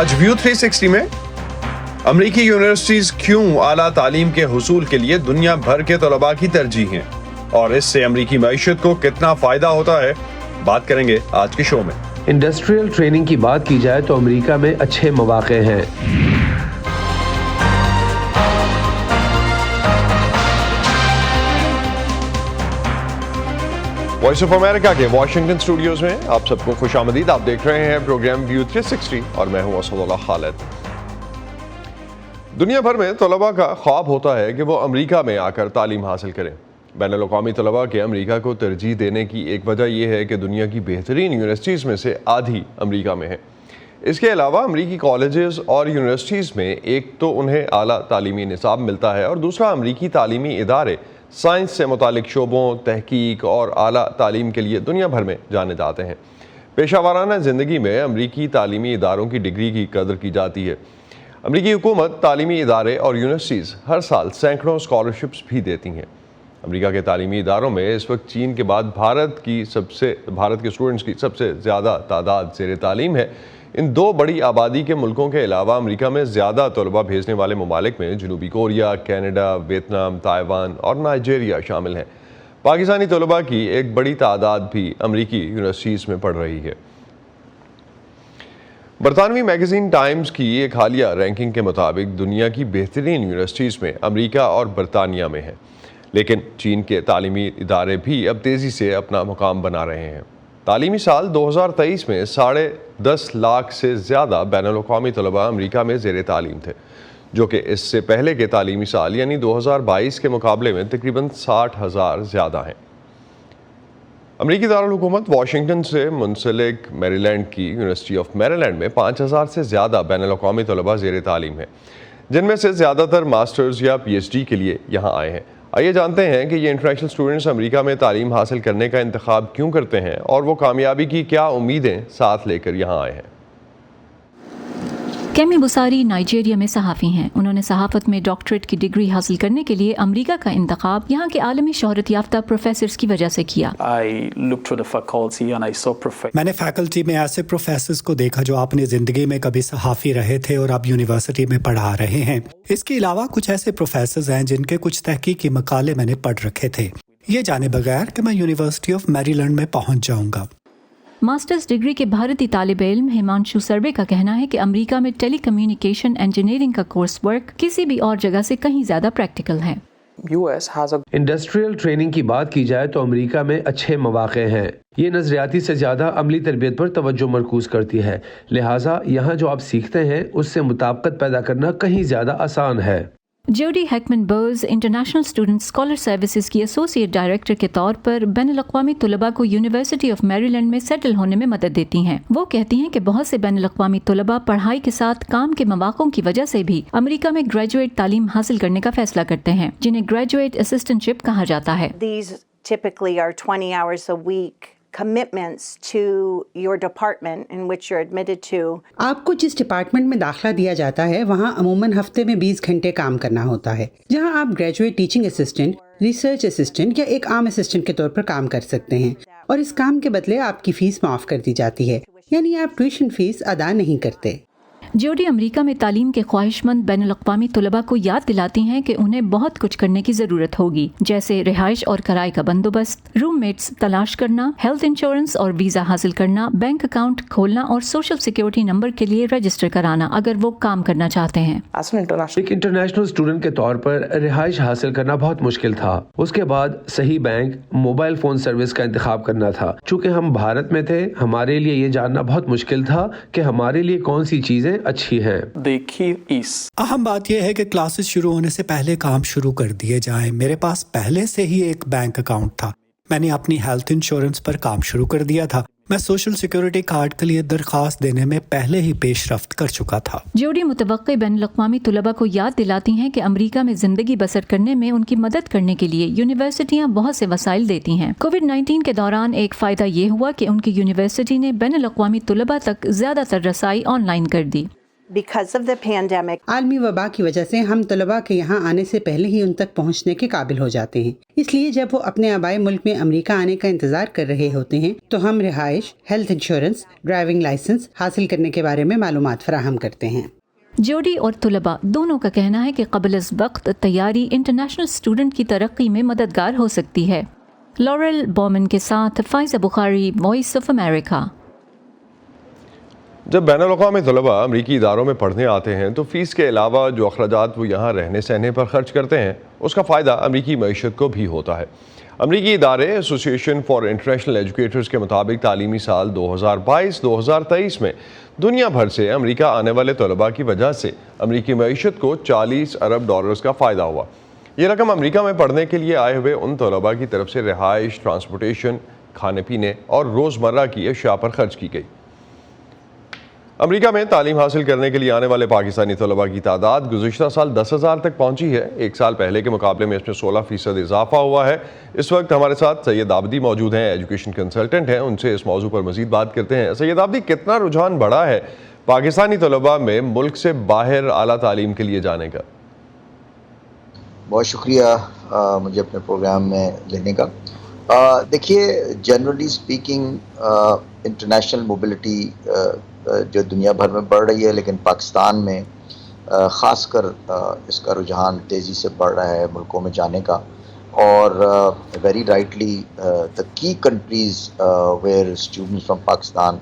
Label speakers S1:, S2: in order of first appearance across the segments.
S1: آج ویو 360 میں امریکی یونیورسٹیز کیوں اعلیٰ تعلیم کے حصول کے لیے دنیا بھر کے طلباء کی ترجیح ہیں اور اس سے امریکی معیشت کو کتنا فائدہ ہوتا ہے، بات کریں گے آج کے شو میں۔
S2: انڈسٹریل ٹریننگ کی بات کی جائے تو امریکہ میں اچھے مواقع ہیں۔
S3: وائس آف امریکہ کے واشنگٹن اسٹوڈیوز میں آپ سب کو خوش آمدید۔ آپ دیکھ رہے ہیں پروگرام ویو 360 اور میں ہوں اسد اللہ خالد۔ دنیا بھر میں طلباء کا خواب ہوتا ہے کہ وہ امریکہ میں آ کر تعلیم حاصل کریں۔ بین الاقوامی طلباء کے امریکہ کو ترجیح دینے کی ایک وجہ یہ ہے کہ دنیا کی بہترین یونیورسٹیز میں سے آدھی امریکہ میں ہیں۔ اس کے علاوہ امریکی کالجز اور یونیورسٹیز میں ایک تو انہیں اعلیٰ تعلیمی نصاب ملتا ہے اور دوسرا امریکی تعلیمی ادارے سائنس سے متعلق شعبوں، تحقیق اور اعلیٰ تعلیم کے لیے دنیا بھر میں جانے جاتے ہیں۔ پیشہ ورانہ زندگی میں امریکی تعلیمی اداروں کی ڈگری کی قدر کی جاتی ہے۔ امریکی حکومت تعلیمی ادارے اور یونیورسٹیز ہر سال سینکڑوں اسکالرشپس بھی دیتی ہیں۔ امریکہ کے تعلیمی اداروں میں اس وقت چین کے بعد بھارت کے اسٹوڈنٹس کی سب سے زیادہ تعداد زیر تعلیم ہے۔ ان دو بڑی آبادی کے ملکوں کے علاوہ امریکہ میں زیادہ طلباء بھیجنے والے ممالک میں جنوبی کوریا، کینیڈا، ویتنام، تائیوان اور نائجیریا شامل ہیں۔ پاکستانی طلباء کی ایک بڑی تعداد بھی امریکی یونیورسٹیز میں پڑھ رہی ہے۔ برطانوی میگزین ٹائمز کی ایک حالیہ رینکنگ کے مطابق دنیا کی بہترین یونیورسٹیز میں امریکہ اور برطانیہ میں ہیں، لیکن چین کے تعلیمی ادارے بھی اب تیزی سے اپنا مقام بنا رہے ہیں۔ تعلیمی سال 2023 میں 10.5 لاکھ سے زیادہ بین الاقوامی طلباء امریکہ میں زیر تعلیم تھے، جو کہ اس سے پہلے کے تعلیمی سال یعنی 2022 کے مقابلے میں تقریباً 60,000 زیادہ ہیں۔ امریکی دارالحکومت واشنگٹن سے منسلک میری لینڈ کی یونیورسٹی آف میری لینڈ میں 5,000 سے زیادہ بین الاقوامی طلباء زیر تعلیم ہیں، جن میں سے زیادہ تر ماسٹرز یا پی ایچ ڈی کے لیے یہاں آئے ہیں۔ آئیے جانتے ہیں کہ یہ انٹرنیشنل اسٹوڈنٹس امریکہ میں تعلیم حاصل کرنے کا انتخاب کیوں کرتے ہیں اور وہ کامیابی کی کیا امیدیں ساتھ لے کر یہاں آئے ہیں۔
S4: کیمی بساری نائجیریا میں صحافی ہیں۔ انہوں نے صحافت میں ڈاکٹریٹ کی ڈگری حاصل کرنے کے لیے امریکہ کا انتخاب یہاں کے عالمی شہرت یافتہ پروفیسرز کی وجہ سے کیا۔
S5: میں نے فیکلٹی میں ایسے پروفیسرز کو دیکھا جو اپنی زندگی میں کبھی صحافی رہے تھے اور اب یونیورسٹی میں پڑھا رہے ہیں۔ اس کے علاوہ کچھ ایسے پروفیسرز ہیں جن کے کچھ تحقیقی مقالے میں نے پڑھ رکھے تھے، یہ جانے بغیر کہ میں یونیورسٹی آف میری لینڈ میں پہنچ جاؤں گا۔
S4: ماسٹرز ڈگری کے بھارتی طالب علم ہیمانشو سروے کا کہنا ہے کہ امریکہ میں ٹیلی کمیونیکیشن انجینئرنگ کا کورس ورک کسی بھی اور جگہ سے کہیں زیادہ پریکٹیکل ہے۔
S2: انڈسٹریل ٹریننگ کی بات کی جائے تو امریکہ میں اچھے مواقع ہیں۔ یہ نظریاتی سے زیادہ عملی تربیت پر توجہ مرکوز کرتی ہے، لہٰذا یہاں جو آپ سیکھتے ہیں اس سے مطابقت پیدا کرنا کہیں زیادہ آسان ہے۔
S4: Judy Heckman Burrs international student scholar services کی ایسوسیٹ ڈائریکٹر کے طور پر بین الاقوامی طلباء کو یونیورسٹی آف میری لینڈ میں سیٹل ہونے میں مدد دیتی ہیں۔ وہ کہتی ہیں کہ بہت سے بین الاقوامی طلباء پڑھائی کے ساتھ کام کے مواقعوں کی وجہ سے بھی امریکہ میں گریجویٹ تعلیم حاصل کرنے کا فیصلہ کرتے ہیں، جنہیں گریجویٹ اسسٹنٹ شپ کہا جاتا ہے۔
S6: These typically are 20 hours a week commitments to your department in which you're admitted to.
S7: آپ کو جس ڈپارٹمنٹ میں داخلہ دیا جاتا ہے وہاں عموماً ہفتے میں 20 گھنٹے کام کرنا ہوتا ہے، جہاں آپ graduate teaching assistant, research assistant یا ایک عام اسسٹنٹ کے طور پر کام کر سکتے ہیں، اور اس کام کے بدلے آپ کی فیس معاف کر دی جاتی ہے، یعنی آپ ٹیوشن فیس ادا نہیں کرتے۔
S4: جوڈی امریکہ میں تعلیم کے خواہش مند بین الاقوامی طلباء کو یاد دلاتی ہیں کہ انہیں بہت کچھ کرنے کی ضرورت ہوگی، جیسے رہائش اور کرائے کا بندوبست، روم میٹس تلاش کرنا، ہیلتھ انشورنس اور ویزا حاصل کرنا، بینک اکاؤنٹ کھولنا اور سوشل سیکیورٹی نمبر کے لیے رجسٹر کرانا اگر وہ کام کرنا چاہتے ہیں۔
S2: ایک انٹرنیشنل اسٹوڈنٹ کے طور پر رہائش حاصل کرنا بہت مشکل تھا۔ اس کے بعد صحیح بینک، موبائل فون سروس کا انتخاب کرنا تھا۔ چونکہ ہم بھارت میں تھے، ہمارے لیے یہ جاننا بہت مشکل تھا کہ ہمارے لیے کون سی چیزیں اچھی ہیں۔
S5: اہم بات یہ ہے کہ کلاسز شروع ہونے سے پہلے کام شروع کر دیے جائیں۔ میرے پاس پہلے سے ہی ایک بینک اکاؤنٹ تھا، میں نے اپنی ہیلتھ انشورنس پر کام شروع کر دیا تھا، میں سوشل سیکیورٹی کارڈ کے لیے درخواست دینے میں پہلے ہی پیش رفت کر چکا تھا۔
S4: جوڈی متوقع بین الاقوامی طلباء کو یاد دلاتی ہیں کہ امریکہ میں زندگی بسر کرنے میں ان کی مدد کرنے کے لیے یونیورسٹیاں بہت سے وسائل دیتی ہیں۔ کووڈ-19 کے دوران ایک فائدہ یہ ہوا کہ ان کی یونیورسٹی نے بین الاقوامی طلباء تک زیادہ تر رسائی آن لائن کر دی۔
S6: because of the pandemic.
S7: عالمی وبا کی وجہ سے ہم طلباء کے یہاں آنے سے پہلے ہی ان تک پہنچنے کے قابل ہو جاتے ہیں، اس لیے جب وہ اپنے آبائی ملک میں امریکہ آنے کا انتظار کر رہے ہوتے ہیں تو ہم رہائش، ہیلتھ انشورنس، ڈرائیونگ لائسنس حاصل کرنے کے بارے میں معلومات فراہم کرتے ہیں۔
S4: جوڈی اور طلباء دونوں کا کہنا ہے کہ قبل از وقت تیاری انٹرنیشنل اسٹوڈنٹ کی ترقی میں مددگار ہو سکتی ہے۔ لورل بومن کے ساتھ فائزہ بخاری، وائس آف امریکہ۔
S3: جب بین الاقوامی طلباء امریکی اداروں میں پڑھنے آتے ہیں تو فیس کے علاوہ جو اخراجات وہ یہاں رہنے سہنے پر خرچ کرتے ہیں اس کا فائدہ امریکی معیشت کو بھی ہوتا ہے۔ امریکی ادارے ایسوسی ایشن فار انٹرنیشنل ایجوکیٹرز کے مطابق تعلیمی سال 2022-2023 میں دنیا بھر سے امریکہ آنے والے طلباء کی وجہ سے امریکی معیشت کو $40 ارب کا فائدہ ہوا۔ یہ رقم امریکہ میں پڑھنے کے لیے آئے ہوئے ان طلباء کی طرف سے رہائش، ٹرانسپورٹیشن، کھانے پینے اور روزمرہ کی اشیاء پر خرچ کی گئی۔ امریکہ میں تعلیم حاصل کرنے کے لیے آنے والے پاکستانی طلباء کی تعداد گزشتہ سال 10,000 تک پہنچی ہے۔ ایک سال پہلے کے مقابلے میں اس میں 16% اضافہ ہوا ہے۔ اس وقت ہمارے ساتھ سید عابدی موجود ہیں، ایجوکیشن کنسلٹنٹ ہیں، ان سے اس موضوع پر مزید بات کرتے ہیں۔ سید عابدی، کتنا رجحان بڑھا ہے پاکستانی طلباء میں ملک سے باہر اعلیٰ تعلیم کے لیے جانے کا؟
S8: بہت شکریہ مجھے اپنے پروگرام میں لینے کا۔ دیکھیے، جنرلی اسپیکنگ انٹرنیشنل موبلٹی جو دنیا بھر میں بڑھ رہی ہے، لیکن پاکستان میں خاص کر اس کا رجحان تیزی سے بڑھ رہا ہے ملکوں میں جانے کا۔ اور ویری رائٹلی دا کی countries where students from Pakistan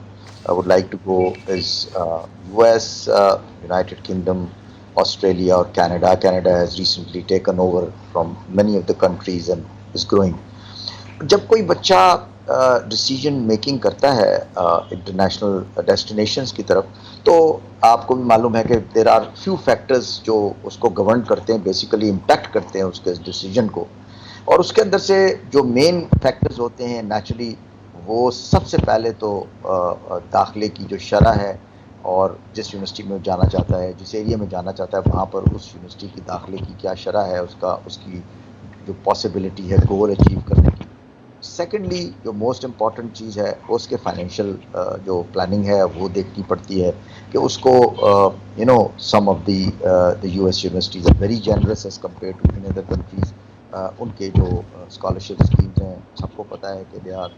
S8: would like to go is US, United Kingdom, Australia or Canada. Canada has recently taken over from many of the countries and is growing. جب کوئی بچہ ڈیسیجن میکنگ کرتا ہے international destinations کی طرف، تو آپ کو بھی معلوم ہے کہ دیر آر فیو فیکٹرز جو اس کو گورن کرتے ہیں، بیسیکلی امپیکٹ کرتے ہیں اس کے ڈیسیجن کو۔ اور اس کے اندر سے جو مین فیکٹرز ہوتے ہیں نیچرلی، وہ سب سے پہلے تو داخلے کی جو شرح ہے، اور جس یونیورسٹی میں جانا چاہتا ہے، جس ایریا میں جانا چاہتا ہے، وہاں پر اس یونیورسٹی کی داخلے کی کیا شرح ہے، اس کی جو پاسبلٹی ہے گول اچیو کرنے کی۔ سیکنڈلی جو موسٹ امپورٹنٹ چیز ہے، اس کے فائنینشیل جو پلاننگ ہے وہ دیکھنی پڑتی ہے کہ اس کو some of the US universities are very generous as compare to any other countries. ان کے جو اسکالرشپ اسکیمز ہیں، سب کو پتہ ہے کہ دے آر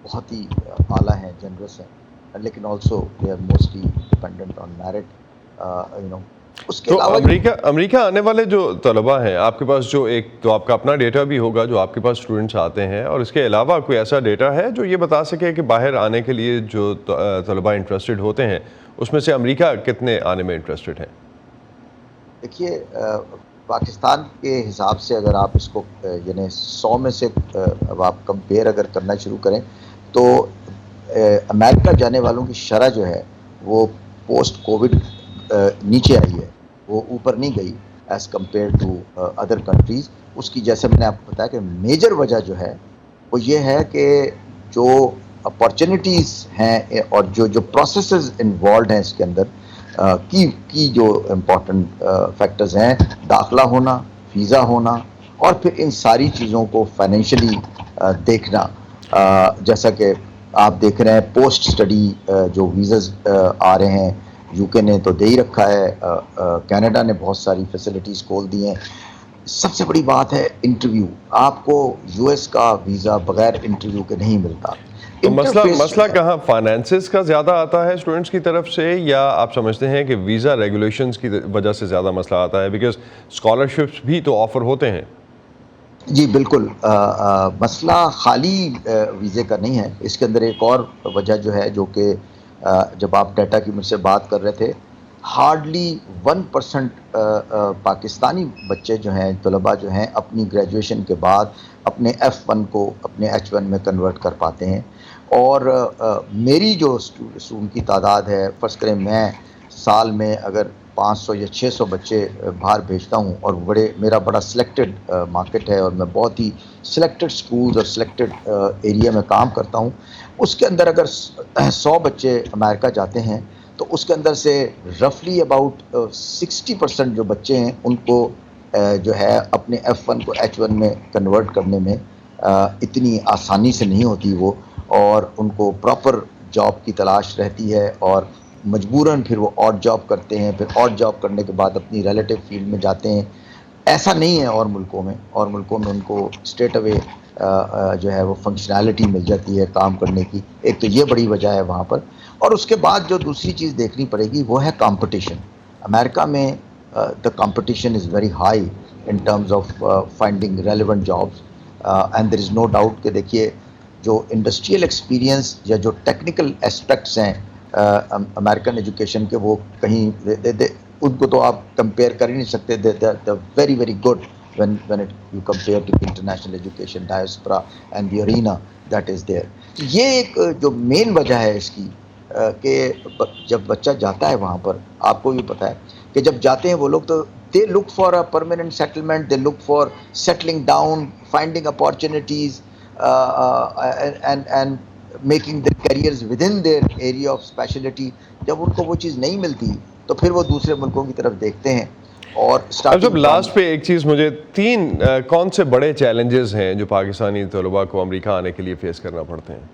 S8: بہت ہی اعلیٰ ہیں، جنرس ہیں، لیکن also they are mostly dependent on merit. اس کے علاوہ
S3: امریکہ آنے والے جو طلباء ہیں، آپ کے پاس جو ایک تو آپ کا اپنا ڈیٹا بھی ہوگا جو آپ کے پاس اسٹوڈنٹس آتے ہیں، اور اس کے علاوہ کوئی ایسا ڈیٹا ہے جو یہ بتا سکے کہ باہر آنے کے لیے جو طلباء انٹرسٹڈ ہوتے ہیں اس میں سے امریکہ کتنے آنے میں انٹرسٹڈ ہیں؟
S8: دیکھیے، پاکستان کے حساب سے اگر آپ اس کو یعنی 100 میں سے اب آپ کمپیئر اگر کرنا شروع کریں تو امریکہ جانے والوں کی شرح جو ہے وہ پوسٹ کووڈ نیچے آئی ہے، وہ اوپر نہیں گئی as compare to other countries. اس کی جیسے میں نے آپ کو بتایا کہ میجر وجہ جو ہے وہ یہ ہے کہ جو اپارچونیٹیز ہیں اور جو پروسیسز انوالوڈ ہیں اس کے اندر کی جو امپورٹنٹ فیکٹرز ہیں، داخلہ ہونا، ویزا ہونا، اور پھر ان ساری چیزوں کو فائنینشلی دیکھنا۔ جیسا کہ آپ دیکھ رہے ہیں پوسٹ اسٹڈی جو ویزاز آ رہے ہیں، UK نے تو دے ہی رکھا ہے، کینیڈا نے بہت ساری فیسلٹیز کھول دی ہیں۔ سب سے بڑی بات ہے انٹرویو۔ آپ کو US کا ویزا بغیر انٹرویو کے نہیں ملتا۔
S3: تو مسئلہ کہاں فائنینسز کا زیادہ آتا ہے اسٹوڈنٹس کی طرف سے، یا آپ سمجھتے ہیں کہ ویزا ریگولیشنز کی وجہ سے زیادہ مسئلہ آتا ہے؟ بیکاز اسکالرشپس بھی تو آفر ہوتے ہیں۔
S8: جی بالکل، مسئلہ خالی ویزے کا نہیں ہے، اس کے اندر ایک اور وجہ جو ہے، جو کہ جب آپ ڈیٹا کی مجھ سے بات کر رہے تھے، ہارڈلی 1% پاکستانی بچے جو ہیں، طلباء جو ہیں، اپنی گریجویشن کے بعد اپنے F1 کو اپنے H1 میں کنورٹ کر پاتے ہیں۔ اور میری جو اسٹوڈنٹ کی تعداد ہے، فرض کریں میں سال میں اگر 500 یا 600 بچے باہر بھیجتا ہوں، اور میرا بڑا سلیکٹڈ مارکیٹ ہے، اور میں بہت ہی سلیکٹڈ سکولز اور سلیکٹڈ ایریا میں کام کرتا ہوں، اس کے اندر اگر 100 بچے امریکہ جاتے ہیں تو اس کے اندر سے رفلی اباؤٹ 60% جو بچے ہیں ان کو جو ہے اپنے F1 کو H1 میں کنورٹ کرنے میں اتنی آسانی سے نہیں ہوتی وہ، اور ان کو پراپر جاب کی تلاش رہتی ہے، اور مجبوراً پھر وہ آڈ جاب کرتے ہیں, پھر آڈ جاب کرنے کے بعد اپنی ریلیٹیو فیلڈ میں جاتے ہیں. ایسا نہیں ہے اور ملکوں میں ان کو اسٹریٹ اوے جو ہے وہ فنکشنالٹی مل جاتی ہے کام کرنے کی. ایک تو یہ بڑی وجہ ہے وہاں پر. اور اس کے بعد جو دوسری چیز دیکھنی پڑے گی وہ ہے کمپٹیشن. امریکہ میں the competition is very high in terms of finding relevant jobs and there is no doubt کہ دیکھیے جو انڈسٹریل ایکسپیرینس یا جو ٹیکنیکل اسپیکٹس ہیں امریکن ایجوکیشن کے, وہ کہیں ان کو تو آپ کمپیئر کر ہی نہیں سکتے. Very very good when you compare to international education diaspora and the arena that is there. یہ ایک جو مین وجہ ہے اس کی کہ جب بچہ جاتا ہے وہاں پر, آپ کو بھی پتہ ہے کہ جب جاتے ہیں وہ لوگ تو they look for a permanent settlement, they look for settling down, finding opportunities and making their careers within their area of specialty. جب ان کو وہ چیز نہیں ملتی تو پھر وہ دوسرے ملکوں کی طرف دیکھتے ہیں. اور
S3: جب لاسٹ پہ ایک چیز مجھے 3 کون سے بڑے چیلنجز ہیں جو پاکستانی طلباء کو امریکہ آنے کے لیے فیس کرنا پڑتے ہیں؟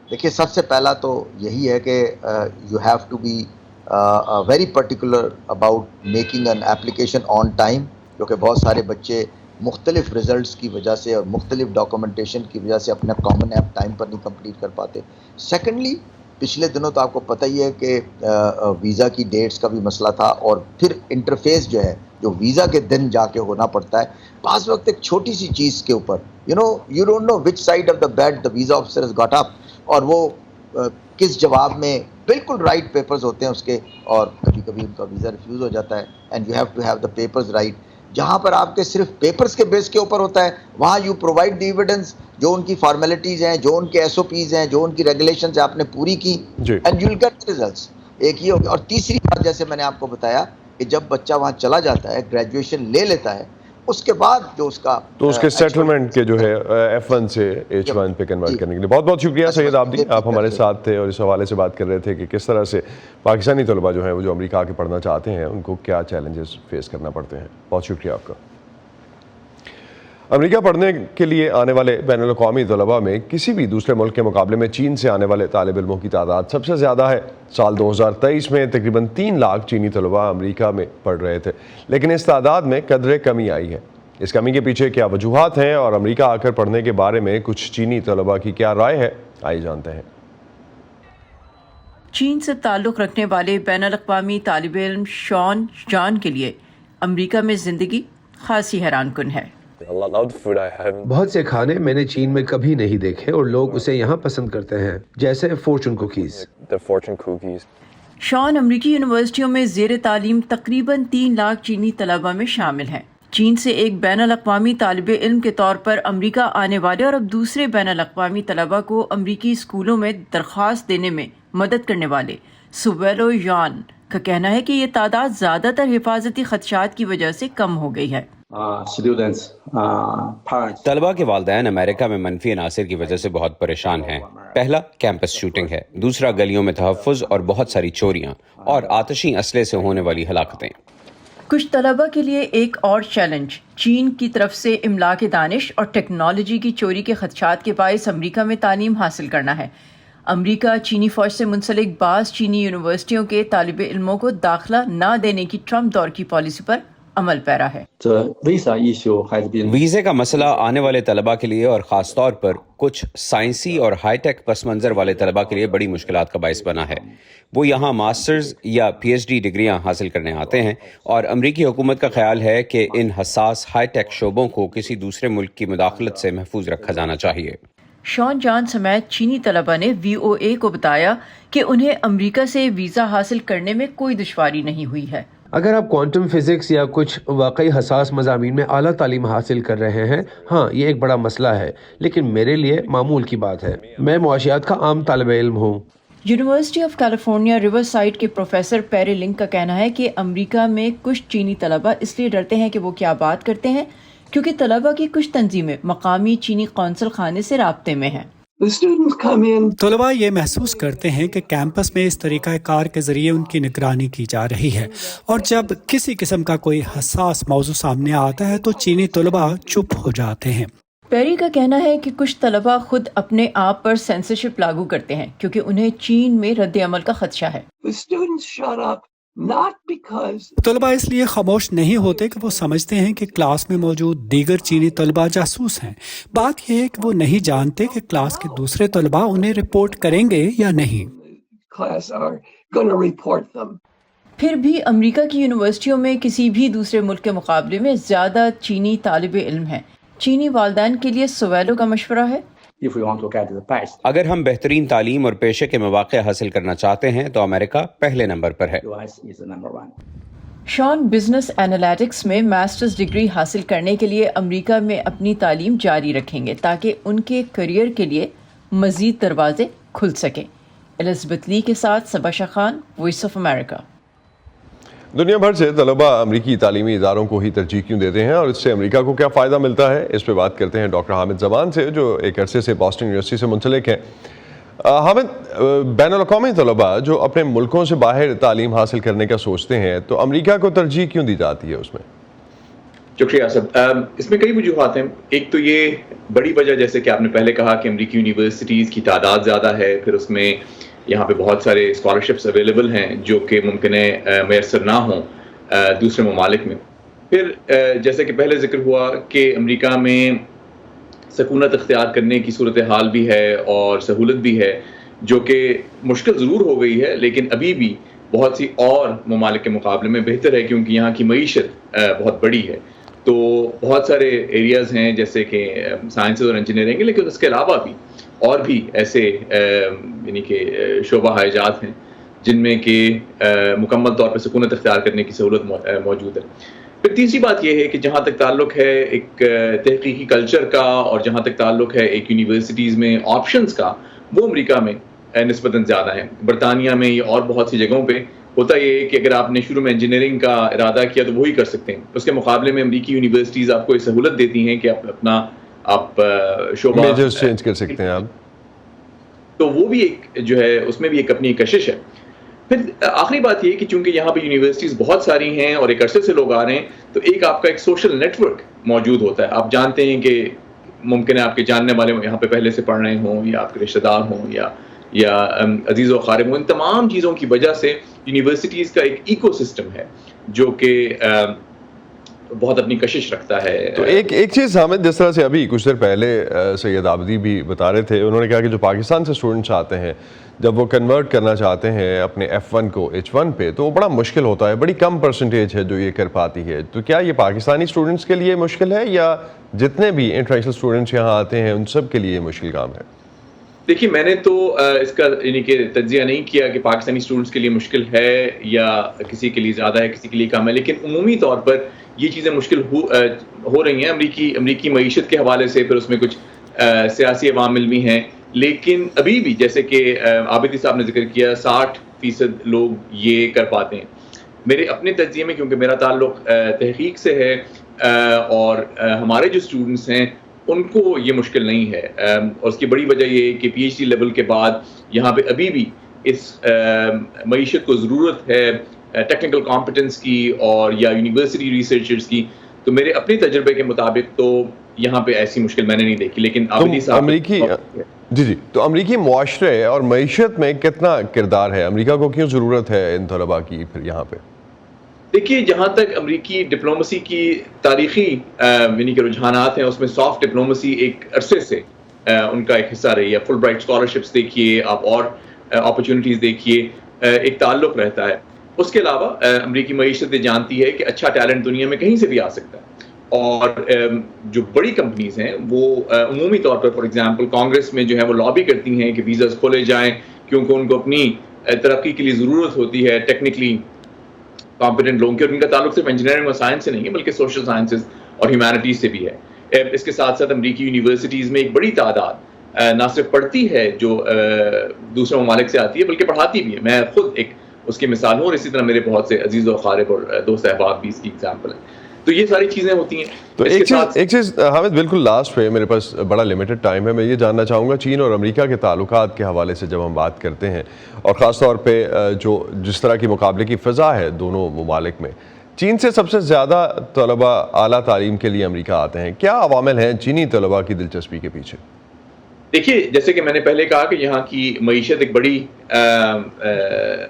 S8: دیکھیے سب سے پہلا تو یہی ہے کہ you have to be very particular about making an application on time, کیونکہ بہت سارے بچے مختلف ریزلٹس کی وجہ سے اور مختلف ڈاکومنٹیشن کی وجہ سے اپنا کامن ایپ ٹائم پر نہیں کمپلیٹ کر پاتے. سیکنڈلی پچھلے دنوں تو آپ کو پتہ ہی ہے کہ ویزا کی ڈیٹس کا بھی مسئلہ تھا, اور پھر انٹرفیس جو ہے جو ویزا کے دن جا کے ہونا پڑتا ہے. بعض وقت ایک چھوٹی سی چیز کے اوپر you don't know which side of the bed the visa officer has got up, اور وہ کس جواب میں بالکل رائٹ پیپرز ہوتے ہیں اس کے, اور کبھی کبھی ان کا ویزا ریفیوز ہو جاتا ہے. And you have to have the papers right. جہاں پر آپ کے صرف پیپرز کے بیس کے اوپر ہوتا ہے وہاں یو پرووائڈ دی ایویڈنس, جو ان کی فارمیلٹیز ہیں, جو ان کے ایس او پیز ہیں, جو ان کی ریگولیشنز آپ نے پوری کی, and you will get results. ایک یہ ہو گیا. اور تیسری بات جیسے میں نے آپ کو بتایا کہ جب بچہ وہاں چلا جاتا ہے, گریجویشن لے لیتا ہے, اس کے بعد جو اس کا
S3: تو اس کے سیٹلمنٹ کے جو ہے F1 سے H1 پہ کنورٹ کرنے کے لیے. بہت بہت شکریہ سید عابدی, آپ ہمارے ساتھ تھے اور اس حوالے سے بات کر رہے تھے کہ کس طرح سے پاکستانی طلباء جو ہیں وہ جو امریکہ آ کے پڑھنا چاہتے ہیں ان کو کیا چیلنجز فیس کرنا پڑتے ہیں. بہت شکریہ آپ کا. امریکہ پڑھنے کے لیے آنے والے بین الاقوامی طلباء میں کسی بھی دوسرے ملک کے مقابلے میں چین سے آنے والے طالب علموں کی تعداد سب سے زیادہ ہے. سال 2023 میں تقریباً 3 لاکھ چینی طلباء امریکہ میں پڑھ رہے تھے, لیکن اس تعداد میں قدرے کمی آئی ہے. اس کمی کے پیچھے کیا وجوہات ہیں اور امریکہ آ کر پڑھنے کے بارے میں کچھ چینی طلباء کی کیا رائے ہے, آئیے جانتے ہیں.
S9: چین سے تعلق رکھنے والے بین الاقوامی طالب علم شان جان کے لیے امریکہ میں زندگی خاصی حیران کن ہے.
S2: بہت سے کھانے میں نے چین میں کبھی نہیں دیکھے اور لوگ اسے یہاں پسند کرتے ہیں, جیسے فارچون کوکیز.
S9: شان امریکی یونیورسٹیوں میں زیر تعلیم تقریباً 3 لاکھ چینی طلباء میں شامل ہیں. چین سے ایک بین الاقوامی طالب علم کے طور پر امریکہ آنے والے اور اب دوسرے بین الاقوامی طلباء کو امریکی اسکولوں میں درخواست دینے میں مدد کرنے والے سویلو یان کا کہنا ہے کہ یہ تعداد زیادہ تر حفاظتی خدشات کی وجہ سے کم ہو گئی ہے.
S10: طلباء کے والدین امریکہ میں منفی عناصر کی وجہ سے بہت پریشان ہیں. پہلا کیمپس شوٹنگ ہے, دوسرا گلیوں میں تحفظ اور بہت ساری چوریاں اور آتشی اسلحے سے ہونے والی ہلاکتیں.
S9: کچھ طلباء کے لیے ایک اور چیلنج چین کی طرف سے املاک دانش اور ٹیکنالوجی کی چوری کے خدشات کے باعث امریکہ میں تعلیم حاصل کرنا ہے. امریکہ چینی فوج سے منسلک بعض چینی یونیورسٹیوں کے طالب علموں کو داخلہ نہ دینے کی ٹرمپ دور کی پالیسی پر عمل پیرا ہے.
S10: ویزے کا مسئلہ آنے والے طلباء کے لیے اور خاص طور پر کچھ سائنسی اور ہائی ٹیک پس منظر والے طلباء کے لیے بڑی مشکلات کا باعث بنا ہے. وہ یہاں ماسٹرز یا PhD ڈگریاں حاصل کرنے آتے ہیں اور امریکی حکومت کا خیال ہے کہ ان حساس ہائی ٹیک شعبوں کو کسی دوسرے ملک کی مداخلت سے محفوظ رکھا جانا چاہیے.
S9: شان جان سمیت چینی طلباء نے VOA کو بتایا کہ انہیں امریکہ سے ویزا حاصل کرنے میں کوئی دشواری نہیں ہوئی ہے.
S2: اگر آپ کوانٹم فزکس یا کچھ واقعی حساس مضامین میں اعلیٰ تعلیم حاصل کر رہے ہیں, ہاں یہ ایک بڑا مسئلہ ہے, لیکن میرے لیے معمول کی بات ہے. میں معاشیات کا عام طالب علم ہوں.
S9: University of California river side کے پروفیسر پیری لنک کا کہنا ہے کہ امریکہ میں کچھ چینی طلباء اس لیے ڈرتے ہیں کہ وہ کیا بات کرتے ہیں کیونکہ طلباء کی کچھ تنظیمیں مقامی چینی قونصل خانے سے رابطے میں ہیں.
S5: طلباء یہ محسوس کرتے ہیں کہ کیمپس میں اس طریقہ کار کے ذریعے ان کی نگرانی کی جا رہی ہے, اور جب کسی قسم کا کوئی حساس موضوع سامنے آتا ہے تو چینی طلباء چپ ہو جاتے ہیں.
S9: پیری کا کہنا ہے کہ کچھ طلبہ خود اپنے آپ پر سینسرشپ لاگو کرتے ہیں کیونکہ انہیں چین میں رد عمل کا خدشہ ہے۔
S5: طلبہ اس لیے خاموش نہیں ہوتے کہ وہ سمجھتے ہیں کہ کلاس میں موجود دیگر چینی طلبہ جاسوس ہیں۔ بات یہ ہے کہ وہ نہیں جانتے کہ کلاس کے دوسرے طلبہ انہیں رپورٹ کریں گے یا نہیں۔
S9: پھر بھی امریکہ کی یونیورسٹیوں میں کسی بھی دوسرے ملک کے مقابلے میں زیادہ چینی طالب علم ہیں۔ چینی والدین کے لیے سویلو کا مشورہ ہے،
S10: اگر ہم بہترین تعلیم اور پیشے کے مواقع حاصل کرنا چاہتے ہیں تو امریکہ پہلے نمبر پر ہے۔
S9: شان بزنس انالیٹکس میں ماسٹرز ڈگری حاصل کرنے کے لیے امریکہ میں اپنی تعلیم جاری رکھیں گے تاکہ ان کے کیریئر کے لیے مزید دروازے کھل سکیں۔ الزبتھ لی کے ساتھ صبا شاہ خان، وائس آف امریکہ۔
S3: دنیا بھر سے طلبہ امریکی تعلیمی اداروں کو ہی ترجیح کیوں دیتے ہیں اور اس سے امریکہ کو کیا فائدہ ملتا ہے، اس پہ بات کرتے ہیں ڈاکٹر حامد زمان سے، جو ایک عرصے سے باسٹن یونیورسٹی سے منسلک ہیں۔ حامد، بین الاقوامی طلبہ جو اپنے ملکوں سے باہر تعلیم حاصل کرنے کا سوچتے ہیں تو امریکہ کو ترجیح کیوں دی جاتی ہے اس میں؟
S11: شکریہ صاحب، اس میں کئی وجوہات ہیں۔ ایک تو یہ بڑی وجہ، جیسے کہ آپ نے پہلے کہا کہ امریکی یونیورسٹیز کی تعداد زیادہ ہے، پھر اس میں یہاں پہ بہت سارے اسکالرشپس اویلیبل ہیں جو کہ ممکن ہے میسر نہ ہوں دوسرے ممالک میں۔ پھر جیسے کہ پہلے ذکر ہوا کہ امریکہ میں سکونت اختیار کرنے کی صورتحال بھی ہے اور سہولت بھی ہے، جو کہ مشکل ضرور ہو گئی ہے لیکن ابھی بھی بہت سی اور ممالک کے مقابلے میں بہتر ہے، کیونکہ یہاں کی معیشت بہت بڑی ہے۔ تو بہت سارے ایریاز ہیں جیسے کہ سائنسز اور انجینئرنگ، لیکن اس کے علاوہ بھی اور بھی ایسے یعنی کہ شعبہ حیات ہیں جن میں کہ مکمل طور پہ سکونت اختیار کرنے کی سہولت موجود ہے۔ پھر تیسری بات یہ ہے کہ جہاں تک تعلق ہے ایک تحقیقی کلچر کا اور جہاں تک تعلق ہے ایک یونیورسٹیز میں آپشنز کا، وہ امریکہ میں نسبتاً زیادہ ہیں۔ برطانیہ میں یا اور بہت سی جگہوں پہ ہوتا یہ ہے کہ اگر آپ نے شروع میں انجینئرنگ کا ارادہ کیا تو وہی کر سکتے ہیں، اس کے مقابلے میں امریکی یونیورسٹیز آپ کو یہ سہولت دیتی ہیں کہ آپ شعبہ
S3: میجرز چینج کر سکتے ہیں آپ،
S11: تو وہ بھی ایک جو ہے اس میں بھی ایک اپنی کشش ہے۔ پھر آخری بات یہ کہ چونکہ یہاں پہ یونیورسٹیز بہت ساری ہیں اور ایک عرصے سے لوگ آ رہے ہیں، تو ایک آپ کا ایک سوشل نیٹ ورک موجود ہوتا ہے۔ آپ جانتے ہیں کہ ممکن ہے آپ کے جاننے والے یہاں پہ پہلے سے پڑھ رہے ہوں یا آپ کے رشتہ دار ہوں یا عزیز و اقارب ہوں۔ ان تمام چیزوں کی وجہ سے یونیورسٹیز کا ایک ایکو سسٹم ہے جو کہ بہت اپنی کشش رکھتا ہے۔
S3: تو ایک چیز حامد، جس طرح سے ابھی کچھ دیر پہلے سید عابدی بھی بتا رہے تھے، انہوں نے کہا کہ جو پاکستان سے اسٹوڈنٹس آتے ہیں جب وہ کنورٹ کرنا چاہتے ہیں اپنے F1 کو H1 پہ تو وہ بڑا مشکل ہوتا ہے، بڑی کم پرسنٹیج ہے جو یہ کر پاتی ہے۔ تو کیا یہ پاکستانی اسٹوڈنٹس کے لیے مشکل ہے یا جتنے بھی انٹرنیشنل اسٹوڈنٹس یہاں آتے ہیں ان سب کے لیے مشکل کام ہے؟
S11: دیکھیے، میں نے تو اس کا یعنی کہ تجزیہ نہیں کیا کہ پاکستانی اسٹوڈنٹس کے لیے مشکل ہے یا کسی کے لیے زیادہ ہے کسی کے لیے کم ہے، لیکن عمومی طور پر یہ چیزیں مشکل ہو رہی ہیں امریکی معیشت کے حوالے سے۔ پھر اس میں کچھ سیاسی عوامل بھی ہیں، لیکن ابھی بھی جیسے کہ عابدی صاحب نے ذکر کیا 60% لوگ یہ کر پاتے ہیں۔ میرے اپنے تجزیے میں، کیونکہ میرا تعلق تحقیق سے ہے اور ہمارے جو اسٹوڈنٹس ہیں ان کو یہ مشکل نہیں ہے، اور اس کی بڑی وجہ یہ ہے کہ پی ایچ ڈی لیول کے بعد یہاں پہ ابھی بھی اس معیشت کو ضرورت ہے ٹیکنیکل کمپٹنس کی اور یا یونیورسٹی ریسرچرز کی۔ تو میرے اپنے تجربے کے مطابق تو یہاں پہ ایسی مشکل میں نے نہیں دیکھی، لیکن
S3: تو امریکی معاشرے اور معیشت میں کتنا کردار ہے؟ امریکہ کو کیوں ضرورت ہے ان طلباء کی پھر یہاں پہ؟
S11: دیکھیے، جہاں تک امریکی ڈپلومسی کی تاریخی یعنی کہ رجحانات ہیں، اس میں سافٹ ڈپلومسی ایک عرصے سے ان کا ایک حصہ رہی ہے۔ فل برائٹ اسکالرشپس دیکھیے آپ، اور اپرچونیٹیز دیکھیے، ایک تعلق رہتا ہے۔ اس کے علاوہ امریکی معیشت جانتی ہے کہ اچھا ٹیلنٹ دنیا میں کہیں سے بھی آ سکتا ہے، اور جو بڑی کمپنیز ہیں وہ عمومی طور پر فار ایگزامپل کانگریس میں جو ہے وہ لابی کرتی ہیں کہ ویزاز کھولے جائیں، کیونکہ ان کو اپنی ترقی کے لیے ضرورت ہوتی ہے ٹیکنیکلی کمپیٹنٹ لوگوں کی، اور ان کا تعلق صرف انجینئرنگ اور سائنس سے نہیں ہے بلکہ سوشل سائنسز اور ہیومینٹیز سے بھی ہے۔ اس کے ساتھ ساتھ امریکی یونیورسٹیز میں ایک بڑی تعداد نہ صرف پڑھتی ہے جو دوسرے ممالک سے آتی ہے بلکہ پڑھاتی بھی ہے۔ میں خود ایک اس کی مثال ہوں، اور اسی طرح میرے بہت سے عزیز و اقارب اور دوست احباب بھی اس کی ایگزامپل ہیں۔ تو یہ ساری چیزیں ہوتی ہیں۔
S3: تو ایک چیز حامد، بالکل لاسٹ پہ، میرے پاس بڑا لمیٹڈ ٹائم ہے، میں یہ جاننا چاہوں گا چین اور امریکہ کے تعلقات کے حوالے سے جب ہم بات کرتے ہیں، اور خاص طور پہ جو جس طرح کی مقابلے کی فضا ہے دونوں ممالک میں، چین سے سب سے زیادہ طلباء اعلیٰ تعلیم کے لیے امریکہ آتے ہیں، کیا عوامل ہیں چینی طلباء کی دلچسپی کے پیچھے؟
S11: دیکھیے، جیسے کہ میں نے پہلے کہا کہ یہاں کی معیشت ایک بڑی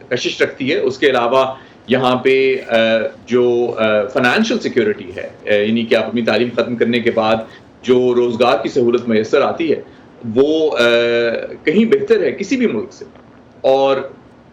S11: کشش رکھتی ہے. اس کے علاوہ یہاں پہ جو فائنینشیل سیکیورٹی ہے، یعنی کہ آپ اپنی تعلیم ختم کرنے کے بعد جو روزگار کی سہولت میسر آتی ہے وہ کہیں بہتر ہے کسی بھی ملک سے. اور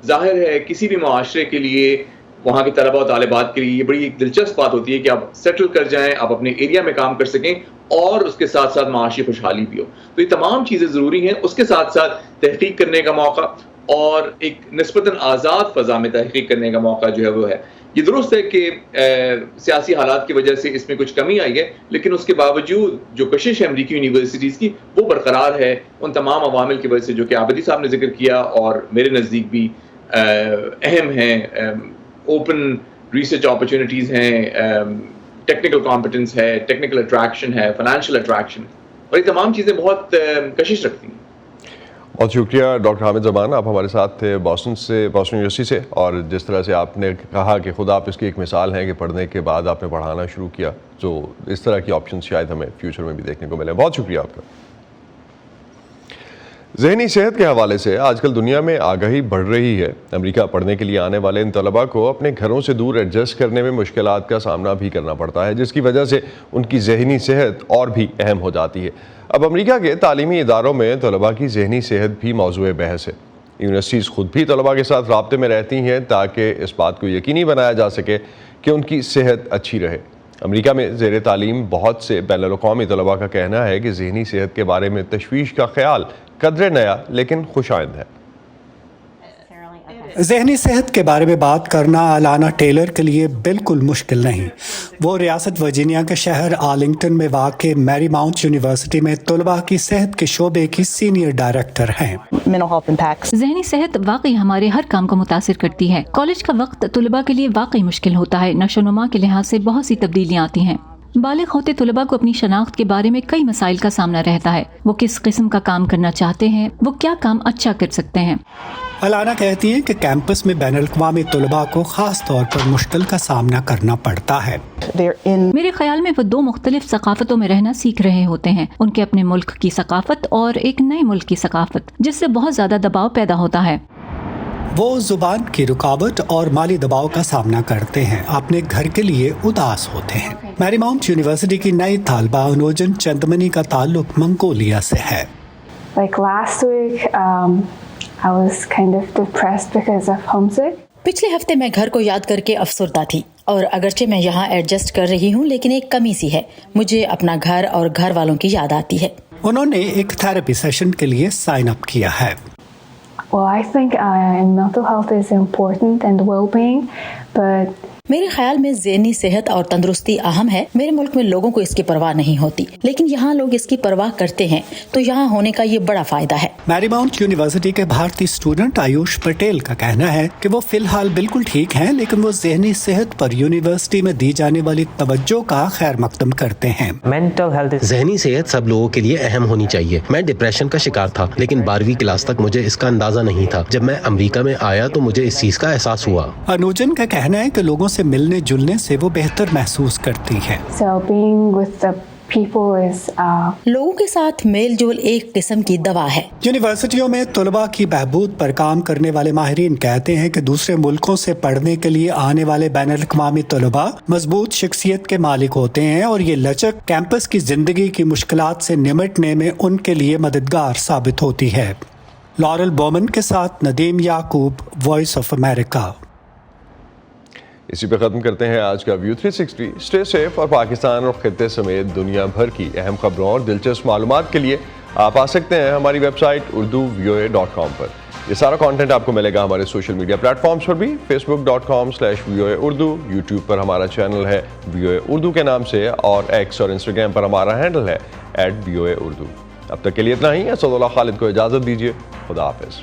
S11: ظاہر ہے کسی بھی معاشرے کے لیے، وہاں کے طلباء و طالبات کے لیے یہ بڑی دلچسپ بات ہوتی ہے کہ آپ سیٹل کر جائیں، آپ اپنے ایریا میں کام کر سکیں اور اس کے ساتھ ساتھ معاشی خوشحالی بھی ہو. تو یہ تمام چیزیں ضروری ہیں. اس کے ساتھ ساتھ تحقیق کرنے کا موقع اور ایک نسبتاً آزاد فضا میں تحقیق کرنے کا موقع جو ہے وہ ہے. یہ درست ہے کہ سیاسی حالات کی وجہ سے اس میں کچھ کمی آئی ہے، لیکن اس کے باوجود جو کشش ہے امریکی یونیورسٹیز کی وہ برقرار ہے ان تمام عوامل کی وجہ سے جو کہ عابدی صاحب نے ذکر کیا اور میرے نزدیک بھی اہم ہیں. اوپن ریسرچ اپرچونیٹیز ہیں، ٹیکنیکل کمپٹنس ہے، ٹیکنیکل اٹریکشن ہے، فائنینشیل اٹریکشن، اور یہ تمام چیزیں بہت کشش رکھتی ہیں.
S3: بہت شکریہ ڈاکٹر حامد زمان، آپ ہمارے ساتھ تھے باسٹن یونیورسٹی سے، اور جس طرح سے آپ نے کہا کہ خود آپ اس کی ایک مثال ہیں کہ پڑھنے کے بعد آپ نے پڑھانا شروع کیا، تو اس طرح کی آپشن شاید ہمیں فیوچر میں بھی دیکھنے کو ملے. بہت شکریہ آپ کا. ذہنی صحت کے حوالے سے آج کل دنیا میں آگاہی بڑھ رہی ہے. امریکہ پڑھنے کے لیے آنے والے ان طلباء کو اپنے گھروں سے دور ایڈجسٹ کرنے میں مشکلات کا سامنا بھی کرنا پڑتا ہے، جس کی وجہ سے ان کی ذہنی صحت اور بھی اہم ہو جاتی ہے. اب امریکہ کے تعلیمی اداروں میں طلباء کی ذہنی صحت بھی موضوع بحث ہے. یونیورسٹیز خود بھی طلباء کے ساتھ رابطے میں رہتی ہیں تاکہ اس بات کو یقینی بنایا جا سکے کہ ان کی صحت اچھی رہے. امریکہ میں زیر تعلیم بہت سے بین الاقوامی طلباء کا کہنا ہے کہ ذہنی صحت کے بارے میں تشویش کا خیال قدرے نیا لیکن خوش آئند ہے.
S5: ذہنی صحت کے بارے میں بات کرنا الانا ٹیلر کے لیے بالکل مشکل نہیں. وہ ریاست ورجینیا کے شہر آرلنگٹن میں واقع میری ماؤنٹ یونیورسٹی میں طلباء کی صحت کے شعبے کی سینئر ڈائریکٹر ہیں.
S4: ذہنی صحت واقعی ہمارے ہر کام کو متاثر کرتی ہے. کالج کا وقت طلباء کے لیے واقعی مشکل ہوتا ہے. نشو و نما کے لحاظ سے بہت سی تبدیلیاں آتی ہیں. بالغ ہوتے طلباء کو اپنی شناخت کے بارے میں کئی مسائل کا سامنا رہتا ہے. وہ کس قسم کا کام کرنا چاہتے ہیں، وہ کیا کام اچھا کر سکتے ہیں.
S5: الانا کہتی ہیں کہ کیمپس میں بین الاقوامی طلباء کو خاص طور پر مشکل کا سامنا کرنا پڑتا ہے.
S4: میرے خیال میں وہ دو مختلف ثقافتوں میں رہنا سیکھ رہے ہوتے ہیں. ان کے اپنے ملک کی ثقافت اور ایک نئے ملک کی ثقافت، جس سے بہت زیادہ دباؤ پیدا ہوتا ہے.
S5: وہ زبان کی رکاوٹ اور مالی دباؤ کا سامنا کرتے ہیں. اپنے گھر کے لیے اداس ہوتے ہیں. میری ماؤنٹ یونیورسٹی کی نئی طالبہ انوجن چندمنی کا تعلق منگولیا سے ہے.
S12: پچھلے ہفتے میں گھر کو یاد کر کے افسردہ تھی، اور اگرچہ میں یہاں ایڈجسٹ کر رہی ہوں لیکن ایک کمی سی ہے. مجھے اپنا گھر اور گھر والوں کی یاد آتی ہے.
S5: انہوں نے ایک تھراپی سیشن کے لیے سائن اپ کیا ہے.
S13: I think mental health is important and well-being, but
S12: میرے خیال میں ذہنی صحت اور تندرستی اہم ہے. میرے ملک میں لوگوں کو اس کی پرواہ نہیں ہوتی، لیکن یہاں لوگ اس کی پرواہ کرتے ہیں، تو یہاں ہونے کا یہ بڑا فائدہ ہے.
S5: میری ماؤنٹ یونیورسٹی کے بھارتی اسٹوڈنٹ آیوش پٹیل کا کہنا ہے کہ وہ فی الحال بالکل ٹھیک ہیں، لیکن وہ ذہنی صحت پر یونیورسٹی میں دی جانے والی توجہ کا خیر مقدم کرتے ہیں.
S14: ذہنی صحت سب لوگوں کے لیے اہم ہونی چاہیے. میں ڈپریشن کا شکار تھا، لیکن 12ویں کلاس تک مجھے اس کا اندازہ نہیں تھا. جب میں امریکہ میں آیا تو مجھے اس چیز کا احساس ہوا.
S5: انوجن کا کہنا ہے کہ لوگوں سے ملنے جلنے سے وہ بہتر محسوس کرتی ہے.
S12: لوگوں کے ساتھ میل جول ایک قسم کی دوا ہے.
S5: یونیورسٹیوں میں طلباء کی بہبود پر کام کرنے والے ماہرین کہتے ہیں کہ دوسرے ملکوں سے پڑھنے کے لیے آنے والے بین الاقوامی طلباء مضبوط شخصیت کے مالک ہوتے ہیں، اور یہ لچک کیمپس کی زندگی کی مشکلات سے نمٹنے میں ان کے لیے مددگار ثابت ہوتی ہے. لارل بومن کے ساتھ ندیم یعقوب، وائس آف امریکہ.
S3: اسی پہ ختم کرتے ہیں آج کا ویو 360. اسٹے سیف، اور پاکستان اور خطے سمیت دنیا بھر کی اہم خبروں اور دلچسپ معلومات کے لیے آپ آ سکتے ہیں ہماری ویب سائٹ urduvoa.com پر. یہ سارا کانٹینٹ آپ کو ملے گا ہمارے سوشل میڈیا پلیٹ فارمز پر بھی. facebook.com/voa urdu، یوٹیوب پر ہمارا چینل ہے VOA اردو کے نام سے، اور ایکس اور انسٹاگرام پر ہمارا ہینڈل ہے @VOA urdu. اب تک کے لیے اتنا ہی. اسد اللہ خالد کو اجازت دیجیے. خدا حافظ.